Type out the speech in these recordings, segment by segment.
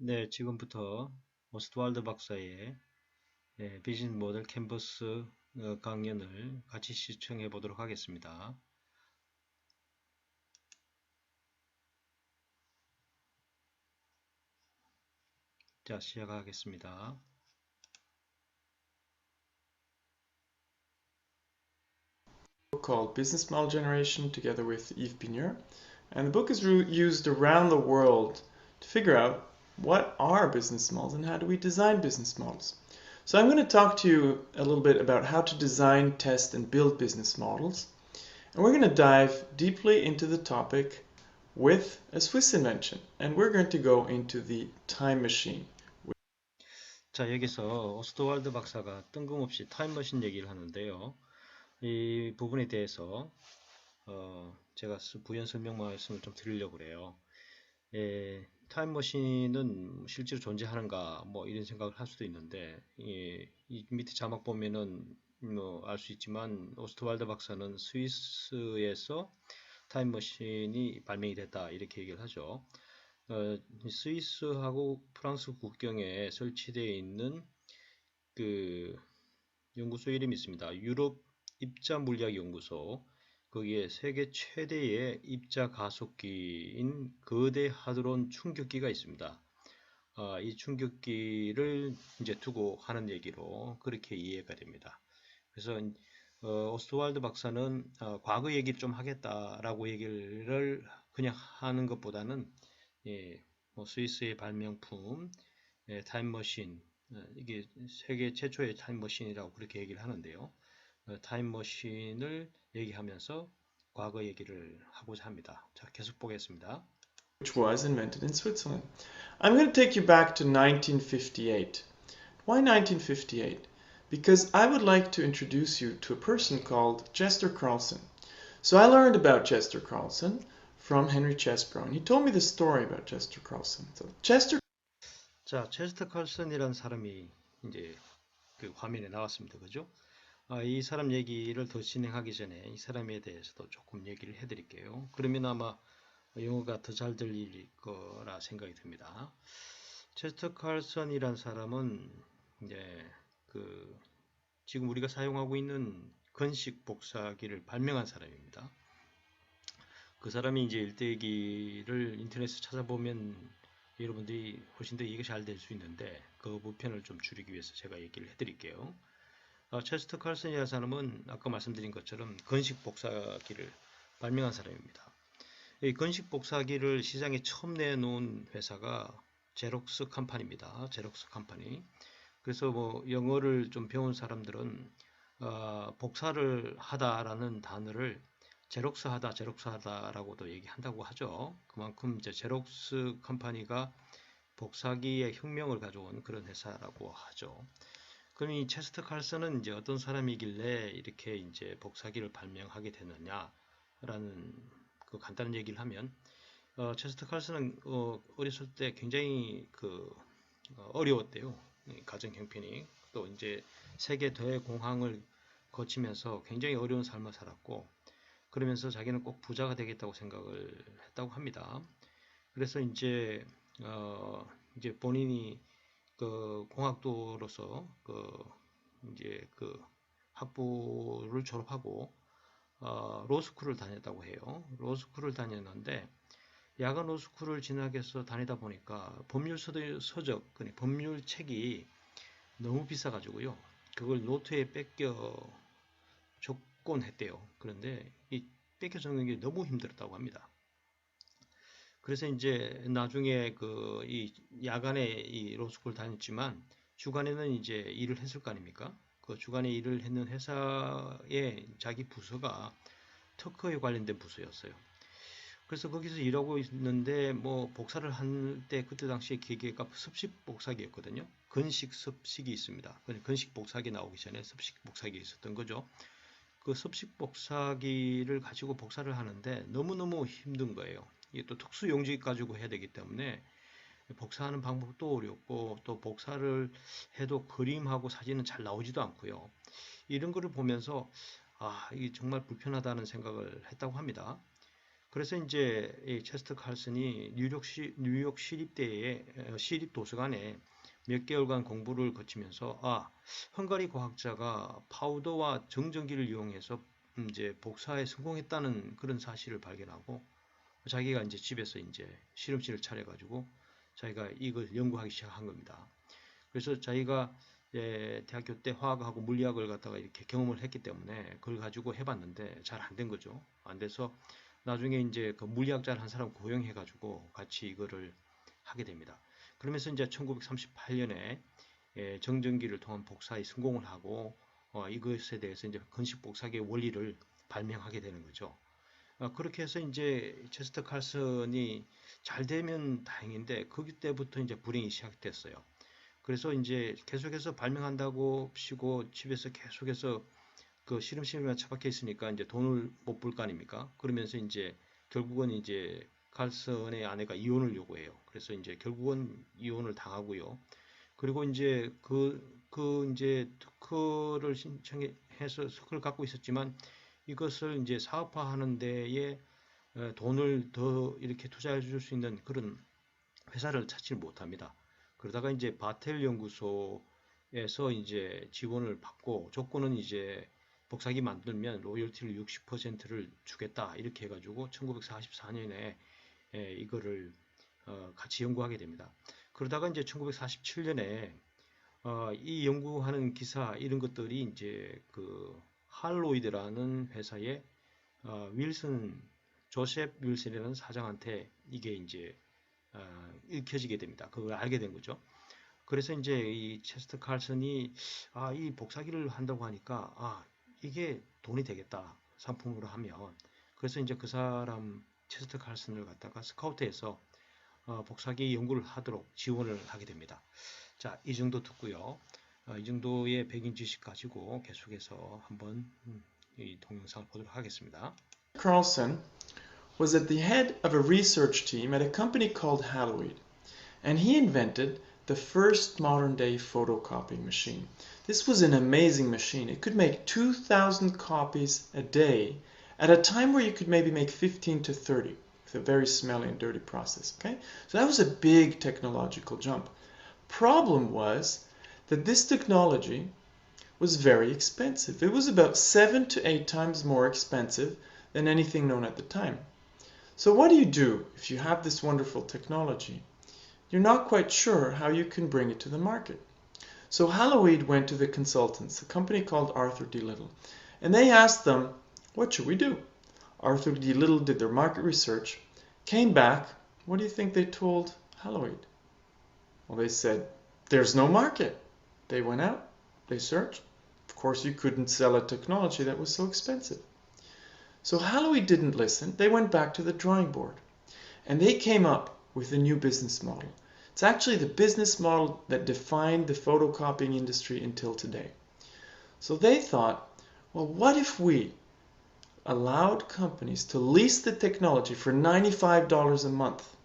네, 지금부터 오스트왈드 박사의 비즈니스 모델 캔버스 강연을 같이 시청해 보도록 하겠습니다. 자, 시작하겠습니다. Called Business Model Generation together with Yves Pigneur. And the book is used around the world to figure out what are business models and how do we design business models. So I'm going to talk to you a little bit about how to design, test, and build business models. And we're going to dive deeply into the topic with a Swiss invention. And we're going to go into the time machine. 자, 여기서 오스트왈드 박사가 뜬금없이 타임머신 얘기를 하는데요. 이 부분에 대해서 제가 부연 설명 말씀을 좀 드리려고 그래요. 타임머신은 실제로 존재하는가 뭐 이런 생각을 할 수도 있는데 이 밑에 자막 보면은 뭐 알 수 있지만 오스트왈드 박사는 스위스에서 타임머신이 발명이 됐다 이렇게 얘기를 하죠. 스위스하고 프랑스 국경에 설치되어 있는 그 연구소 이름이 있습니다. 유럽 입자 물리학 연구소. 거기에 세계 최대의 입자 가속기인 거대 하드론 충격기가 있습니다. 이 충격기를 이제 두고 하는 얘기로 그렇게 이해가 됩니다. 그래서 오스트왈드 박사는 과거 얘기를 좀 하겠다라고 얘기를 그냥 하는 것보다는 뭐 스위스의 발명품 타임머신 이게 세계 최초의 타임머신이라고 그렇게 얘기를 하는데요. 타임머신을 얘기하면서 과거 얘기를 하고자 합니다. 자, 계속 보겠습니다. Which was invented in Switzerland. I'm going to take you back to 1958. Why 1958? Because I would like to introduce you to a person called Chester Carlson. So I learned about Chester Carlson from Henry Chesbrough. He told me the story about Chester Carlson. 자, 체스터 칼슨이라는 사람이 이제 그 화면에 나왔습니다. 그죠? 이 사람 얘기를 더 진행하기 전에 이 사람에 대해서도 조금 얘기를 해드릴게요. 그러면 아마 영어가 더 잘 들릴 거라 생각이 듭니다. 체스터 칼슨이란 사람은 이제 그 지금 우리가 사용하고 있는 건식 복사기를 발명한 사람입니다. 그 사람이 이제 일대기를 인터넷에 찾아보면 여러분들이 훨씬 더 이해가 잘 될 수 있는데 그 부편을 좀 줄이기 위해서 제가 얘기를 해드릴게요. 체스터 칼슨이라는 사람은 아까 말씀드린 것처럼 건식 복사기를 발명한 사람입니다. 이 건식 복사기를 시장에 처음 내놓은 회사가 제록스 컴퍼니입니다. 제록스 컴퍼니. 그래서 뭐 영어를 좀 배운 사람들은 복사를 하다라는 단어를 제록스 하다라고도 얘기한다고 하죠. 그만큼 이제 제록스 컴퍼니가 복사기의 혁명을 가져온 그런 회사라고 하죠. 그럼 이 체스터 칼슨은 이제 어떤 사람이길래 이렇게 이제 복사기를 발명하게 됐느냐라는 그 간단한 얘기를 하면 체스터 칼슨은 어렸을 때 굉장히 어려웠대요. 가정 형편이 또 이제 세계 대공황을 거치면서 굉장히 어려운 삶을 살았고 그러면서 자기는 꼭 부자가 되겠다고 생각을 했다고 합니다. 그래서 이제 본인이 그 공학도로서 이제 학부를 졸업하고 로스쿨을 다녔다고 해요. 로스쿨을 다녔는데 야간 로스쿨을 진학해서 다니다 보니까 법률 서적, 법률 책이 너무 비싸가지고요. 그걸 노트에 뺏겨 적곤 했대요. 그런데 이 뺏겨 적는 게 너무 힘들었다고 합니다. 그래서 이제 나중에 이 야간에 이 로스쿨 다녔지만 주간에는 이제 일을 했을 거 아닙니까? 그 주간에 일을 했는 회사의 자기 부서가 특허에 관련된 부서였어요. 그래서 거기서 일하고 있는데 뭐 복사를 할 때 그때 당시에 기계가 습식 복사기였거든요. 건식 습식이 있습니다. 건식 복사기 나오기 전에 습식 복사기 있었던 거죠. 그 습식 복사기를 가지고 복사를 하는데 너무너무 힘든 거예요. 이게 또 특수 용지 가지고 해야 되기 때문에 복사하는 방법도 어렵고 또 복사를 해도 그림하고 사진은 잘 나오지도 않고요. 이런 거를 보면서 이게 정말 불편하다는 생각을 했다고 합니다. 그래서 이제 이 체스터 칼슨이 뉴욕 시립대의 시립 도서관에 몇 개월간 공부를 거치면서 헝가리 과학자가 파우더와 정전기를 이용해서 이제 복사에 성공했다는 그런 사실을 발견하고 자기가 이제 집에서 이제 실험실을 차려가지고 자기가 이걸 연구하기 시작한 겁니다. 그래서 자기가 대학교 때 화학하고 물리학을 갖다가 이렇게 경험을 했기 때문에 그걸 가지고 해봤는데 잘 안 된 거죠. 안 돼서 나중에 이제 그 물리학자를 한 사람 고용해가지고 같이 이거를 하게 됩니다. 그러면서 이제 1938년에 정전기를 통한 복사에 성공을 하고 이것에 대해서 이제 건식 복사기의 원리를 발명하게 되는 거죠. 그렇게 해서 이제 체스터 칼슨이 잘 되면 다행인데 그때부터 이제 불행이 시작됐어요. 그래서 이제 계속해서 발명한다고 치고 집에서 계속해서 그 실험실에만 처박혀 있으니까 이제 돈을 못 벌 거 아닙니까? 그러면서 이제 결국은 이제 칼슨의 아내가 이혼을 요구해요. 그래서 이제 결국은 이혼을 당하고요. 그리고 이제 이제 특허를 신청해서 특허를 갖고 있었지만 이것을 이제 사업화하는 데에 돈을 더 이렇게 투자해 줄 수 있는 그런 회사를 찾지 못합니다. 그러다가 이제 바텔 연구소에서 이제 지원을 받고 조건은 이제 복사기 만들면 로열티를 60%를 주겠다 이렇게 해가지고 1944년에 이거를 같이 연구하게 됩니다. 그러다가 이제 1947년에 이 연구하는 기사 이런 것들이 이제 그 할로이드라는 회사의 윌슨 조셉 윌슨이라는 사장한테 이게 이제 읽혀지게 됩니다. 그걸 알게 된 거죠. 그래서 이제 이 체스터 칼슨이 이 복사기를 한다고 하니까 이게 돈이 되겠다 상품으로 하면 그래서 이제 그 사람 체스터 칼슨을 갖다가 스카우트해서 복사기 연구를 하도록 지원을 하게 됩니다. 자, 이 정도 듣고요. 이 정도의 백인 지식 가지고 계속해서 한번 이 동영상을 보도록 하겠습니다. Carlson was at the head of a research team at a company called Haloid, and he invented the first modern day photocopying machine. This was an amazing machine. It could make 2,000 copies a day at a time where you could maybe make 15 to 30 with a very smelly and dirty process. Okay, so that was a big technological jump. Problem was that this technology was very expensive. It was about 7 to 8 times more expensive than anything known at the time. So what do you do if you have this wonderful technology? You're not quite sure how you can bring it to the market. So Haloid went to the consultants, a company called Arthur D. Little, and they asked them, what should we do? Arthur D. Little did their market research, came back. What do you think they told Haloid? Well, they said, there's no market. They went out, they searched. Of course, you couldn't sell a technology that was so expensive. So Haloid didn't listen. They went back to the drawing board, and they came up with a new business model. It's actually the business model that defined the photocopying industry until today. So they thought, well, what if we allowed companies to lease the technology for $95 a month?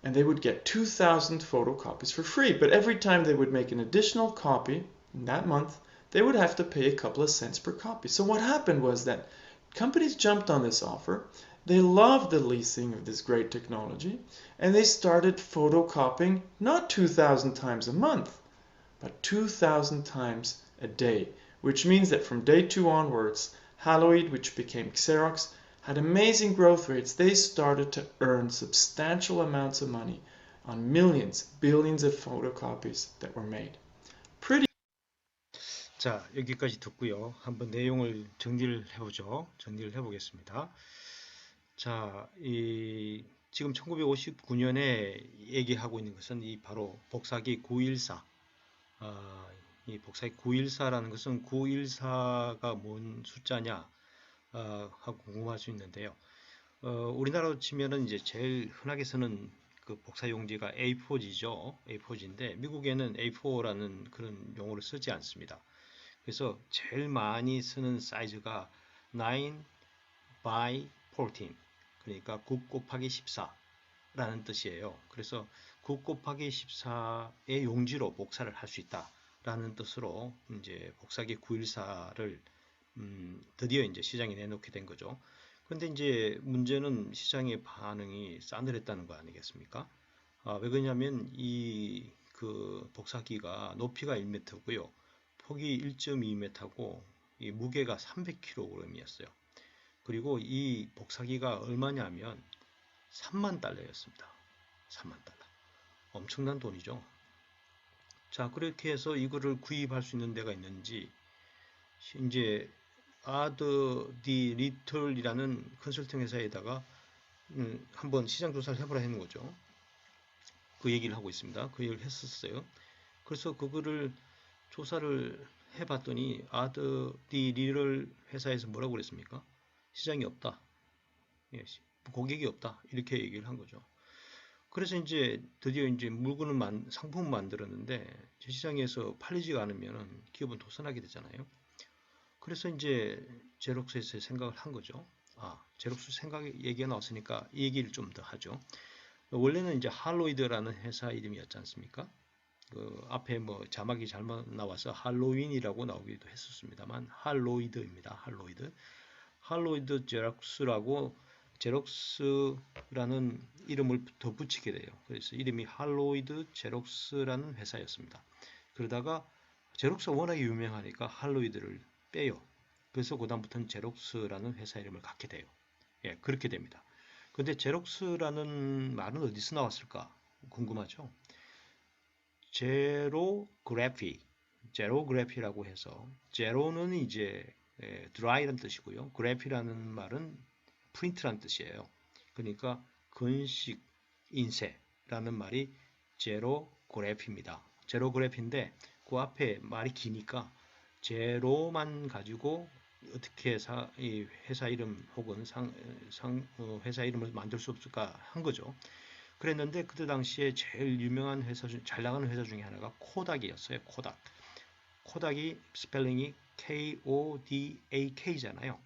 And they would get 2,000 photocopies for free. But every time they would make an additional copy in that month, they would have to pay a couple of cents per copy. So what happened was that companies jumped on this offer. They loved the leasing of this great technology, and they started photocopying not 2,000 times a month, but 2,000 times a day, which means that from day 2 onwards, Haloid, which became Xerox, had amazing growth rates. They started to earn substantial amounts of money on millions, billions of photocopies that were made. Pretty. 자, 여기까지 듣고요. 한번 내용을 정리를 해보죠. 정리를 해보겠습니다. 자, 지금 1959년에 얘기하고 있는 것은 바로 복사기 914. 이 복사기 914라는 것은 914가 뭔 숫자냐 하고 궁금할 수 있는데요. 우리나라로 치면은 이제 제일 흔하게 쓰는 그 복사 용지가 A4지죠. A4지인데 미국에는 A4라는 그런 용어를 쓰지 않습니다. 그래서 제일 많이 쓰는 사이즈가 9 by 14, 그러니까 9 곱하기 14라는 뜻이에요. 그래서 9 곱하기 14의 용지로 복사를 할 수 있다라는 뜻으로 이제 복사기 914를 드디어 이제 시장에 내놓게 된 거죠. 근데 이제 문제는 시장의 반응이 싸늘했다는 거 아니겠습니까? 왜 그러냐면 이 그 복사기가 높이가 1m고요. 폭이 1.2m고 이 무게가 300kg이었어요. 그리고 이 복사기가 얼마냐면 3만 달러였습니다. 3만 달러. 엄청난 돈이죠. 자, 그렇게 해서 이거를 구입할 수 있는 데가 있는지 이제 아드 디 리틀이라는 컨설팅 회사에다가 한번 시장 조사를 해보라 하는 거죠. 그 얘기를 하고 있습니다. 그 얘기를 했었어요. 그래서 그거를 조사를 해봤더니 아드 디 리틀 회사에서 뭐라고 그랬습니까? 시장이 없다. 예, 고객이 없다. 이렇게 얘기를 한 거죠. 그래서 이제 드디어 이제 상품을 만들었는데 시장에서 팔리지가 않으면 기업은 도산하게 되잖아요. 그래서 이제 제록스에서 생각을 한 거죠. 제록스 생각 얘기가 나왔으니까 이 얘기를 좀 더 하죠. 원래는 이제 할로이드라는 회사 이름이었지 않습니까? 그 앞에 뭐 자막이 잘못 나와서 할로윈이라고 나오기도 했었습니다만 할로이드입니다. 할로이드 제록스라고 제록스라는 이름을 더 붙이게 돼요. 그래서 이름이 할로이드 제록스라는 회사였습니다. 그러다가 제록스가 워낙에 유명하니까 할로이드를 빼요. 그래서 그다음부터는 제록스라는 회사 이름을 갖게 돼요. 예, 그렇게 됩니다. 근데 제록스라는 말은 어디서 나왔을까? 궁금하죠? 제로그래피라고 해서 제로는 이제 드라이라는 뜻이고요. 그래피라는 말은 프린트라는 뜻이에요. 그러니까 건식 인쇄라는 말이 제로그래피입니다. 제로그래피인데 그 앞에 말이 기니까 제로만 가지고 어떻게 이 회사 이름 혹은 회사 이름을 만들 수 없을까 한 거죠. 그랬는데 그때 당시에 제일 유명한 회사 잘 나가는 회사 중에 하나가 코닥이었어요. 코닥이 스펠링이 KODAK잖아요.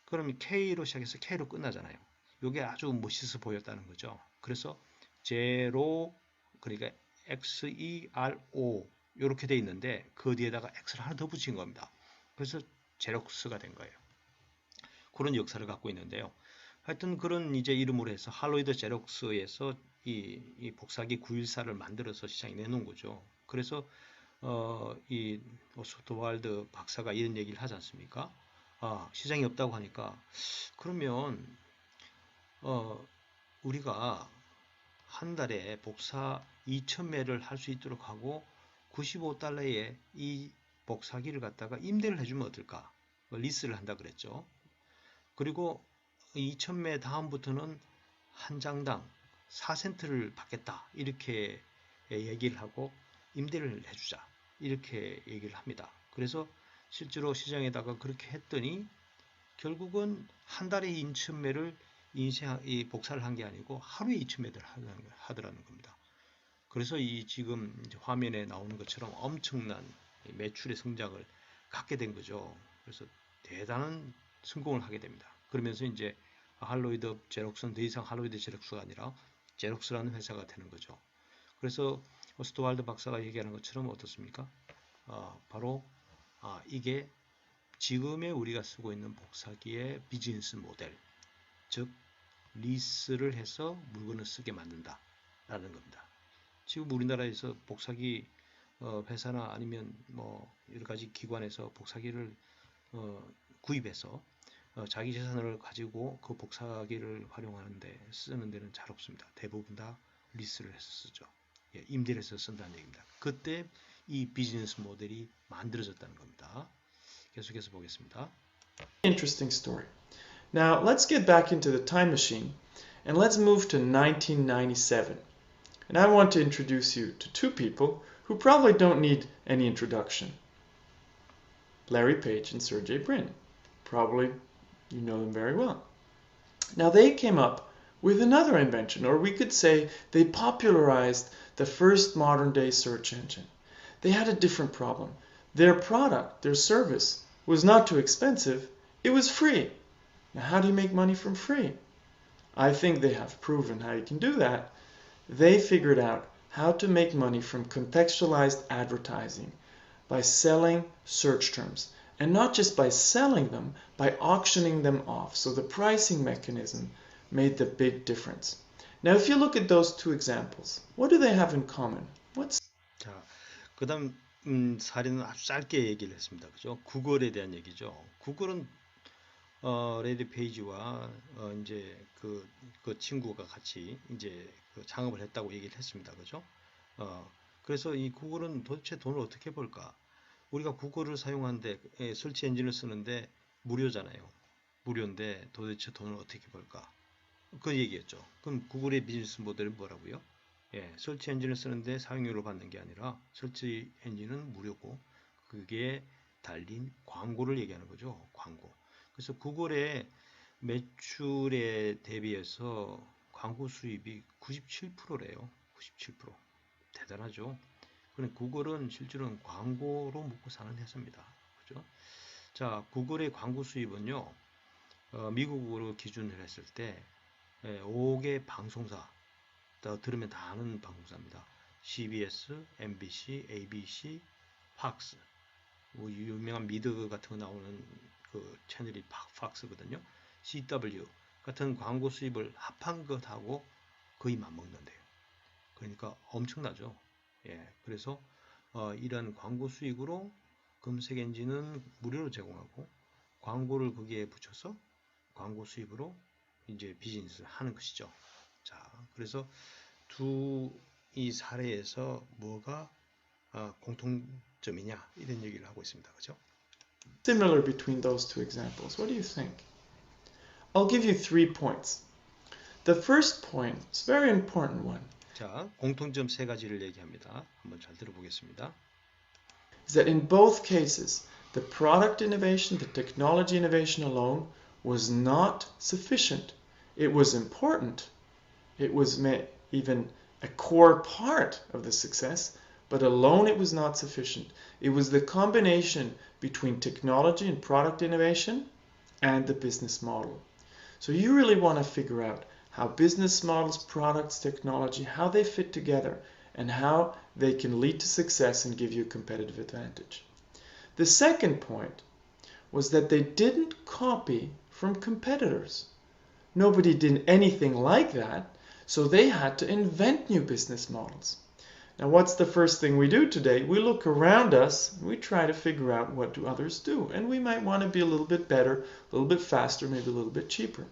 그럼 K로 시작해서 K로 끝나잖아요. 이게 아주 멋있어 보였다는 거죠. 그래서 제로 그러니까 XERO 이렇게 돼 있는데 그 뒤에다가 X를 하나 더 붙인 겁니다. 그래서 제록스가 된 거예요. 그런 역사를 갖고 있는데요. 하여튼 그런 이제 이름으로 해서 할로이드 제록스에서 이 복사기 914를 만들어서 시장에 내놓은 거죠. 그래서 이 오스트왈드 박사가 이런 얘기를 하지 않습니까? 시장이 없다고 하니까 그러면 우리가 한 달에 복사 2,000매를 할 수 있도록 하고 95달러에 이 복사기를 갖다가 임대를 해주면 어떨까? 리스를 한다 그랬죠. 그리고 2,000매 다음부터는 한 장당 4센트를 받겠다. 이렇게 얘기를 하고 임대를 해주자. 이렇게 얘기를 합니다. 그래서 실제로 시장에다가 그렇게 했더니 결국은 한 달에 2,000매를 복사를 한 게 아니고 하루에 2,000매를 하더라는 겁니다. 그래서 이 지금 화면에 나오는 것처럼 엄청난 매출의 성장을 갖게 된 거죠. 그래서 대단한 성공을 하게 됩니다. 그러면서 이제 할로이드 제록스는 더 이상 할로이드 제록스가 아니라 제록스라는 회사가 되는 거죠. 그래서 오스트왈드 박사가 얘기하는 것처럼 어떻습니까? 바로 이게 지금의 우리가 쓰고 있는 복사기의 비즈니스 모델, 즉 리스를 해서 물건을 쓰게 만든다 라는 겁니다. 지금 우리나라에서 복사기 회사나 아니면 뭐 여러 가지 기관에서 복사기를 구입해서 자기 재산을 가지고 그 복사기를 활용하는데 쓰는 데는 잘 없습니다. 대부분 다 리스를 해서 쓰죠. 예, 임대를 해서 쓴다는 얘기입니다. 그때 이 비즈니스 모델이 만들어졌다는 겁니다. 계속해서 보겠습니다. Interesting story. Now let's get back into the time machine and let's move to 1997. And I want to introduce you to two people who probably don't need any introduction. Larry Page and Sergey Brin. Probably you know them very well. Now they came up with another invention, or we could say they popularized the first modern day search engine. They had a different problem. Their product, their service, was not too expensive, it was free. Now how do you make money from free? I think they have proven how you can do that. They figured out how to make money from contextualized advertising by selling search terms. And not just by selling them, by auctioning them off. So the pricing mechanism made the big difference. Now, if you look at those two examples, what do they have in common? What's 자, 그다음 사례는 아주 짧게 얘기를 했습니다. 그죠? 구글에 대한 얘기죠. 구글은 레디 페이지와 이제 그 친구가 같이 이제 그 창업을 했다고 얘기를 했습니다. 그죠? 그래서 이 구글은 도대체 돈을 어떻게 벌까? 우리가 구글을 사용하는데 설치 엔진을 쓰는데 무료잖아요. 무료인데 도대체 돈을 어떻게 벌까? 그 얘기였죠. 그럼 구글의 비즈니스 모델은 뭐라고요? 예, 설치 엔진을 쓰는데 사용료를 받는 게 아니라 설치 엔진은 무료고 그게 달린 광고를 얘기하는 거죠. 광고. 그래서 구글의 매출에 대비해서 광고 수입이 97%래요. 97%. 대단하죠. 그런데 구글은 실제로는 광고로 먹고 사는 회사입니다. 그죠? 자, 구글의 광고 수입은요, 미국으로 기준을 했을 때 5개 방송사, 들으면 다 아는 방송사입니다. CBS, MBC, ABC, 팍스, 뭐 유명한 미드 같은 거 나오는 그 채널이 팍스거든요. CW 같은 광고 수입을 합한 것하고 거의 맞먹는데요. 그러니까 엄청나죠. 예, 그래서 이런 광고 수익으로 검색 엔진은 무료로 제공하고 광고를 거기에 붙여서 광고 수입으로 이제 비즈니스를 하는 것이죠. 자, 그래서 이 사례에서 뭐가 공통점이냐 이런 얘기를 하고 있습니다. 그죠? similar between those two examples? What do you think? I'll give you 3 points. The first point is a very important one. 자, 공통점 3가지를 얘기합니다. 한번 잘 들어보겠습니다. Is that in both cases, the product innovation, the technology innovation alone was not sufficient. It was important. It was even a core part of the success, but alone it was not sufficient. It was the combination between technology and product innovation and the business model. So you really want to figure out how business models, products, technology, how they fit together and how they can lead to success and give you a competitive advantage. The second point was that they didn't copy from competitors. Nobody did anything like that, so they had to invent new business models. Now, what's the first thing we do today? We look around us, we try to figure out what do others do, and we might want to be a little bit better, a little bit faster, maybe a little bit cheaper.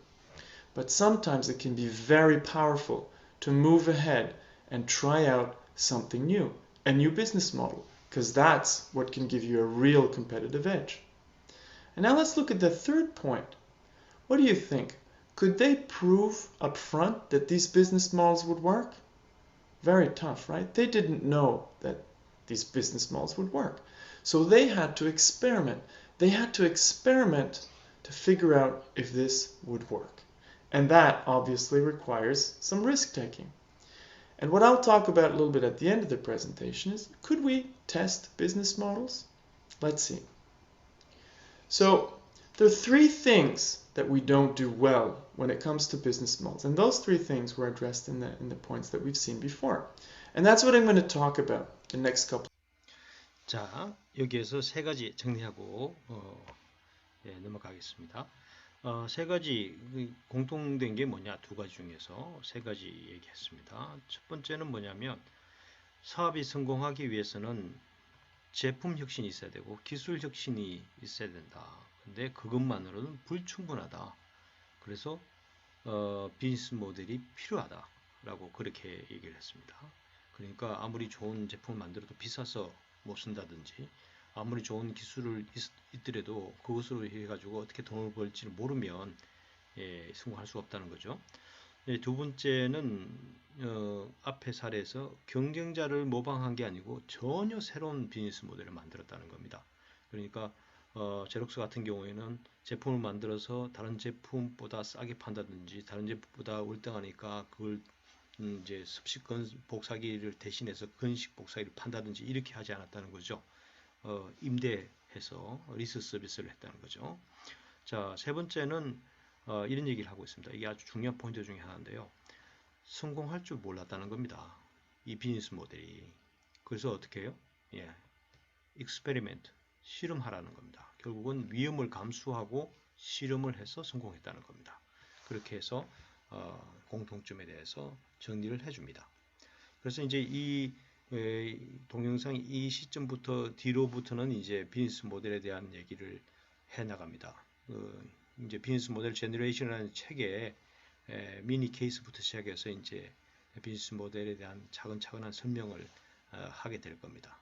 But sometimes it can be very powerful to move ahead and try out something new, a new business model, because that's what can give you a real competitive edge. And now let's look at the third point. What do you think? Could they prove up front that these business models would work? Very tough, right? They didn't know that these business models would work. So they had to experiment. They had to experiment to figure out if this would work. And that obviously requires some risk taking. And what I'll talk about a little bit at the end of the presentation is, could we test business models? Let's see. So there are 3 things that we don't do well when it comes to business models. And those 3 things were addressed in the points that we've seen before. And that's what I'm going to talk about the next couple. 자, 여기에서 3가지 정리하고 넘어가겠습니다. 3가지 공통된 게 뭐냐? 2가지 중에서 3가지 얘기했습니다. 첫 번째는 뭐냐면 사업이 성공하기 위해서는 제품 혁신이 있어야 되고 기술 혁신이 있어야 된다. 근데 그것만으로는 불충분하다. 그래서 비즈니스 모델이 필요하다라고 그렇게 얘기를 했습니다. 그러니까 아무리 좋은 제품을 만들어도 비싸서 못 쓴다든지 아무리 좋은 기술을 있더라도 그것으로 해가지고 어떻게 돈을 벌지를 모르면 성공할 수가 없다는 거죠. 2번째는 앞의 사례에서 경쟁자를 모방한 게 아니고 전혀 새로운 비즈니스 모델을 만들었다는 겁니다. 그러니까 제록스 같은 경우에는 제품을 만들어서 다른 제품보다 싸게 판다든지 다른 제품보다 월등하니까 그걸 이제 습식 복사기를 대신해서 건식 복사기를 판다든지 이렇게 하지 않았다는 거죠. 임대해서 리스 서비스를 했다는 거죠. 자, 3번째는 이런 얘기를 하고 있습니다. 이게 아주 중요한 포인트 중에 하나인데요. 성공할 줄 몰랐다는 겁니다. 이 비즈니스 모델이. 그래서 어떻게 해요? 익스페리멘트, 실험하라는 겁니다. 결국은 위험을 감수하고 실험을 해서 성공했다는 겁니다. 그렇게 해서 공통점에 대해서 정리를 해줍니다. 그래서 이제 이 동영상 이 시점부터 뒤로부터는 이제 비즈니스 모델에 대한 얘기를 해 나갑니다. 이제 비즈니스 모델 제너레이션이라는 책에 미니 케이스부터 시작해서 이제 비즈니스 모델에 대한 차근차근한 설명을 하게 될 겁니다.